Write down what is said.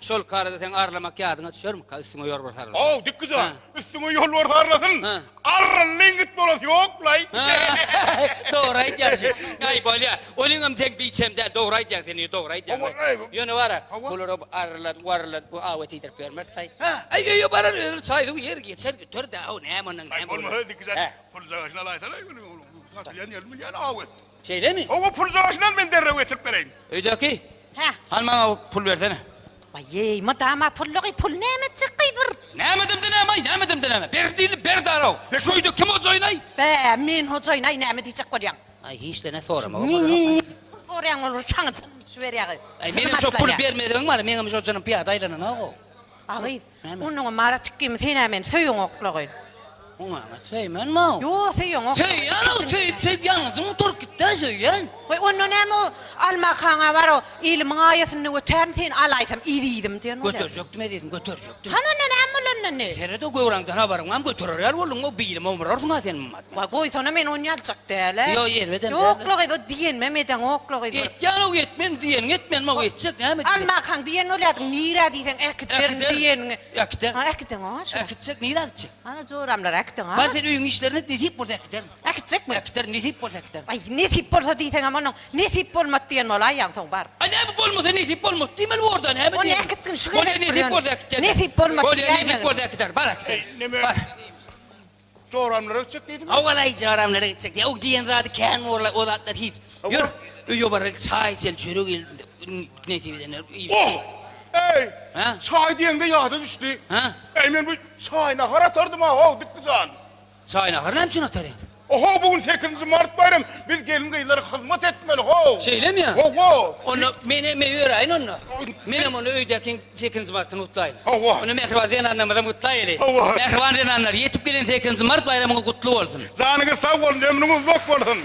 Şol karada sen arlamak yadına düşer mi? Üstüne yor basarlar. Oh dik kızı. Üstüne yol var sarlasın. Arralın git bolası yok lay. Doğru aytyarsın. Ay bolya. Olingam tek biçem de doğru aytyarsın. Doğru aytyarsın. Yönü var ha. Bulur arlat bu avet idir permer say. Ay barar saydı yer geçer götür de o ne amanın ne. Olma dik kızı. Pulzağına laytala. Satılyan yer milyon avet. Şeyle mi? O pulzağına ben derre getirip vereyim. Öydeki. Ha. Halmana pul versene. Vay, madama pulluğu pul nemet çıkıydır. Nemedim deneme. Bir değil bir darav. Şuydu kim o zoynay? Be, min hocoy nay nemet diyecek koyang. Ay hiç de ne sorama. Koyang olur sana şu ver yağı. Ay benim çok pul vermediğim var. Benim çok canım piyada aylanı ne o? Ağay, onun mara tıkkım tenemen söyün okluğun. Ona söymen mi o? Yo söyün okluğun. Söyleyen yalnız mı Türk gitti söyleyen? Oy onun hem o alma kana var o ilmin ayetini ötern sen alaytam idiydim diyen öyle. Götürecektim dedim, götürecektim. Hanan hem ulan ne? Sere de göwrangdan habarım am götürür yer bolun o bilim omrarsın sen mat. Wa goy sana men on yalcak derle. Yo yermeden. Yokluk edo diyen memeden okluk edo. Etyan o etmen diyen etmen ma etcek ne mi? Alma kan diyen öyle adın nira diysen ekitlerin diyen. Ekiter. Ha ekiten o. Ekitecek nira edecek. Ana zoramlar ekiten ha. Var sen öýün işlerini ne deyip burada ekiter? Ekitecek mi? Ekiter ne deyip burada ekiter? Ay ne tip bolsa diysen ama no ne tip bolmat diyen ola ayağın son bar. Ay ne bolmasa ne deyip bolmaz. Dimel oradan he mi? O ne ekittin şu kadar. Ne deyip burada ekiter? Ne deyip bolmat diyen? Ne deyip burada ekiter? Bar ekiter. Neme? Bar. Soramlara çıktıydım. Havalay caramlara gidecek diye. O diyen zaten kendi olatlar hiç. Yürü. Yo bara çay içel çörük ne diye Oh! Ey! Ha? Çay diyen de yağda düştü. Ha? Ey men bu çayına haratardım ha. Oh dikkizan. Çayına harnam için atar ya. Oho bugün 8. Mart bayram. Biz gelin kıyıları hizmet etmeli ho. Şeyle mi ya? Ho. Onu me öğrenin onu. Benim onu öyderken 8. Mart'ın mutlayın. Allah. Onu mehriban diyen anlamadan mutlayın. Allah. Mehriban diyen anlar yetip gelin 8. Mart bayramı kutlu olsun. Canınız sağ olun, ömrünüz uzak olsun.